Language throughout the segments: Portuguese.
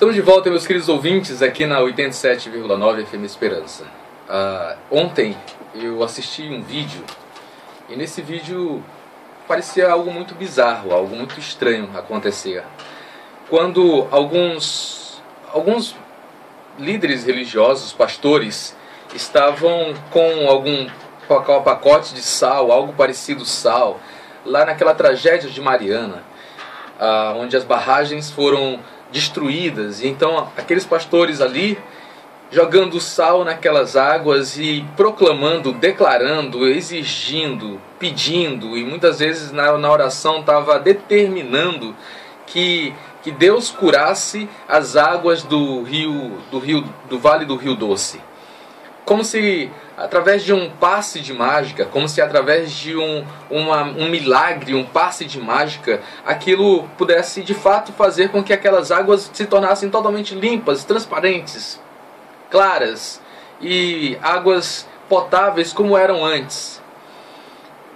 Estamos de volta, meus queridos ouvintes, aqui na 87,9 FM Esperança. Ontem eu assisti um vídeo e nesse vídeo parecia algo muito bizarro, algo muito estranho acontecer. Quando alguns líderes religiosos, pastores, estavam com algum pacote de sal, algo parecido sal, lá naquela tragédia de Mariana, onde as barragens foram destruídas, e então aqueles pastores ali jogando sal naquelas águas e proclamando, declarando, exigindo, pedindo, e muitas vezes na oração estava determinando que Deus curasse as águas do Vale do Rio Doce. Como se através de um passe de mágica, como se através de um milagre, um passe de mágica, aquilo pudesse de fato fazer com que aquelas águas se tornassem totalmente limpas, transparentes, claras e águas potáveis como eram antes.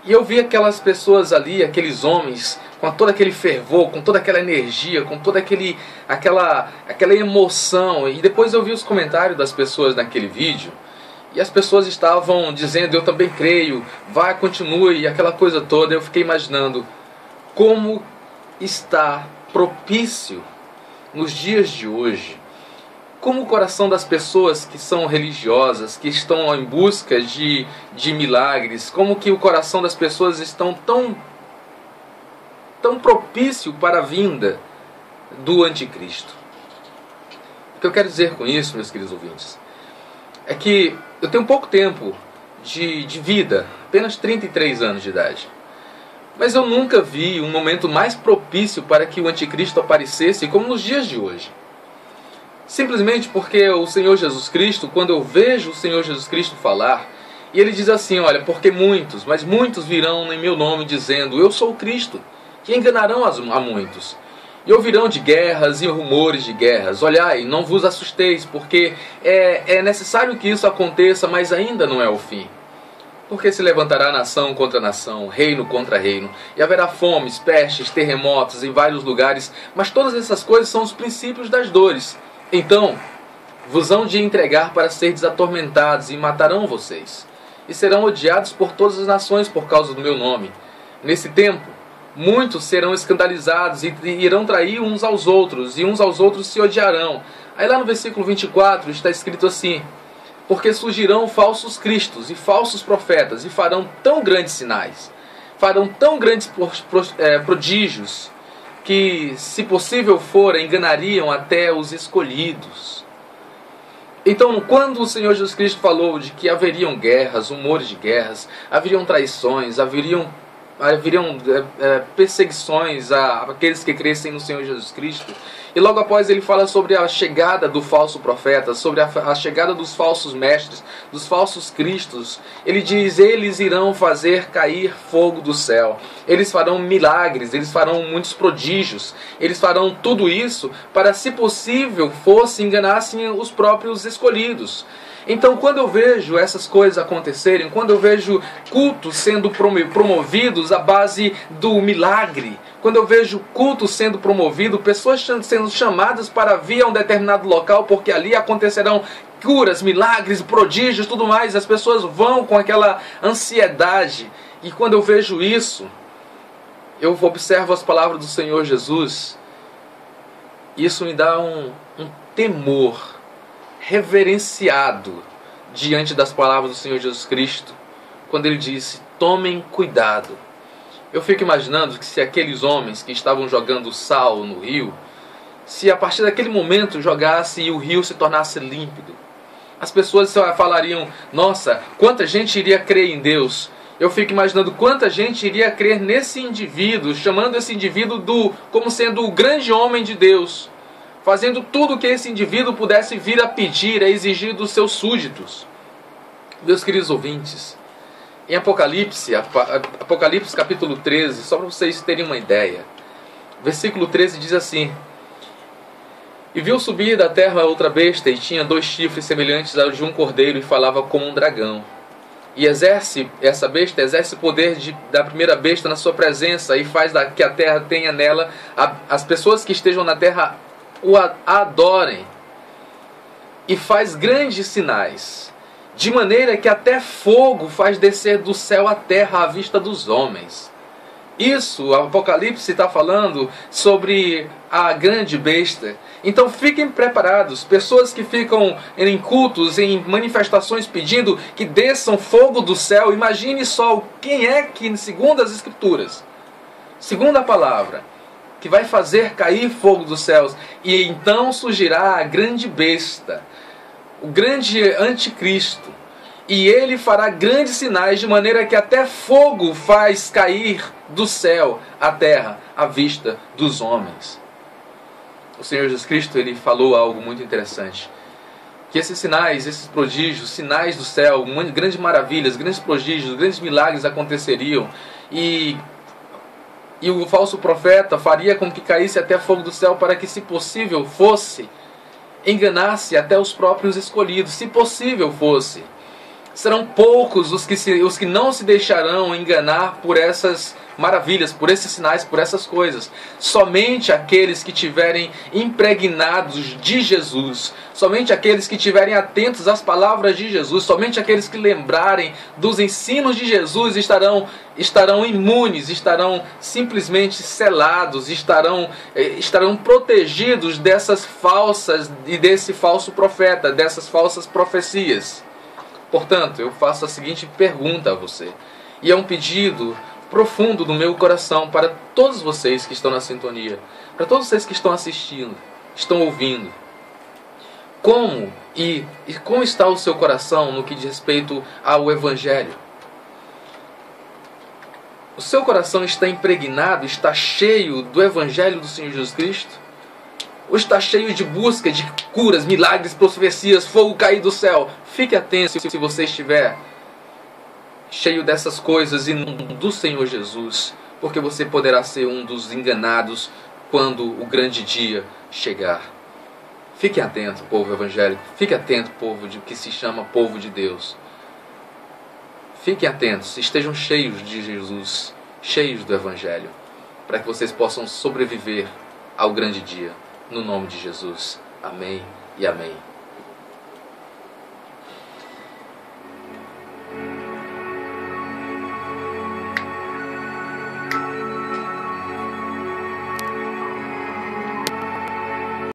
E eu vi aquelas pessoas ali, aqueles homens, com todo aquele fervor, com toda aquela energia, com toda aquela emoção. E depois eu vi os comentários das pessoas naquele vídeo. E as pessoas estavam dizendo, eu também creio, vai, continue, e aquela coisa toda. Eu fiquei imaginando como está propício nos dias de hoje, como o coração das pessoas que são religiosas, que estão em busca de milagres, como que o coração das pessoas estão tão propício para a vinda do anticristo. O que eu quero dizer com isso, meus queridos ouvintes, é que eu tenho pouco tempo de vida, apenas 33 anos de idade. Mas eu nunca vi um momento mais propício para que o anticristo aparecesse como nos dias de hoje. Simplesmente porque o Senhor Jesus Cristo, quando eu vejo o Senhor Jesus Cristo falar, e ele diz assim, olha, porque mas muitos virão em meu nome dizendo, eu sou o Cristo, que enganarão a muitos. E ouvirão de guerras e rumores de guerras. Olhai, não vos assusteis, porque é necessário que isso aconteça, mas ainda não é o fim. Porque se levantará nação contra nação, reino contra reino, e haverá fomes, pestes, terremotos em vários lugares, mas todas essas coisas são os princípios das dores. Então, vos hão de entregar para seres atormentados, e matarão vocês, e serão odiados por todas as nações por causa do meu nome. Nesse tempo, muitos serão escandalizados e irão trair uns aos outros, e uns aos outros se odiarão. Aí lá no versículo 24 está escrito assim, porque surgirão falsos cristos e falsos profetas, e farão tão grandes sinais, farão tão grandes prodígios, que se possível for, enganariam até os escolhidos. Então, quando o Senhor Jesus Cristo falou de que haveriam guerras, rumores de guerras, haveriam traições, haveriam perseguições àqueles que crescem no Senhor Jesus Cristo. E logo após ele fala sobre a chegada do falso profeta, sobre a chegada dos falsos mestres, dos falsos cristos. Ele diz, eles irão fazer cair fogo do céu. Eles farão milagres, eles farão muitos prodígios. Eles farão tudo isso para, se possível fosse, enganassem os próprios escolhidos. Então, quando eu vejo essas coisas acontecerem, quando eu vejo cultos sendo promovidos à base do milagre, quando eu vejo cultos sendo promovidos, pessoas sendo chamadas para vir a um determinado local, porque ali acontecerão curas, milagres, prodígios, tudo mais, as pessoas vão com aquela ansiedade. E quando eu vejo isso, eu observo as palavras do Senhor Jesus, isso me dá um temor reverenciado diante das palavras do Senhor Jesus Cristo, quando ele disse, tomem cuidado. Eu fico imaginando que se aqueles homens que estavam jogando sal no rio, se a partir daquele momento jogasse e o rio se tornasse límpido, as pessoas falariam, nossa, quanta gente iria crer em Deus. Eu fico imaginando quanta gente iria crer nesse indivíduo, chamando esse indivíduo como sendo o grande homem de Deus, fazendo tudo o que esse indivíduo pudesse vir a pedir, a exigir dos seus súditos. Meus queridos ouvintes, em Apocalipse capítulo 13, só para vocês terem uma ideia, versículo 13 diz assim, e viu subir da terra outra besta, e tinha 2 chifres semelhantes aos de um cordeiro, e falava como um dragão. E essa besta exerce o poder da primeira besta na sua presença, e faz que a terra tenha nela, as pessoas que estejam na terra o adorem, e faz grandes sinais, de maneira que até fogo faz descer do céu à terra à vista dos homens. Isso, o Apocalipse está falando sobre a grande besta. Então fiquem preparados, pessoas que ficam em cultos, em manifestações pedindo que desçam fogo do céu. Imagine só quem é que, segundo as Escrituras, segundo a palavra, que vai fazer cair fogo dos céus. E então surgirá a grande besta, o grande anticristo. E ele fará grandes sinais, de maneira que até fogo faz cair do céu à terra, à vista dos homens. O Senhor Jesus Cristo, ele falou algo muito interessante. Que esses sinais, esses prodígios, sinais do céu, grandes maravilhas, grandes prodígios, grandes milagres aconteceriam. E o falso profeta faria com que caísse até fogo do céu para que, se possível fosse, enganasse até os próprios escolhidos. Se possível fosse. Serão poucos os que não se deixarão enganar por essas maravilhas, por esses sinais, por essas coisas. Somente aqueles que tiverem impregnados de Jesus, somente aqueles que estiverem atentos às palavras de Jesus, somente aqueles que lembrarem dos ensinos de Jesus estarão imunes, estarão simplesmente selados, estarão protegidos dessas falsas e desse falso profeta, dessas falsas profecias. Portanto, eu faço a seguinte pergunta a você, e é um pedido profundo do meu coração para todos vocês que estão na sintonia, para todos vocês que estão assistindo, estão ouvindo. Como está o seu coração no que diz respeito ao Evangelho? O seu coração está impregnado, está cheio do Evangelho do Senhor Jesus Cristo? Ou está cheio de busca de curas, milagres, profecias, fogo cair do céu? Fique atento se você estiver cheio dessas coisas e do Senhor Jesus, porque você poderá ser um dos enganados quando o grande dia chegar. Fique atento, povo evangélico. Fique atento, povo que se chama povo de Deus. Fiquem atentos, estejam cheios de Jesus, cheios do Evangelho, para que vocês possam sobreviver ao grande dia. No nome de Jesus. Amém e amém.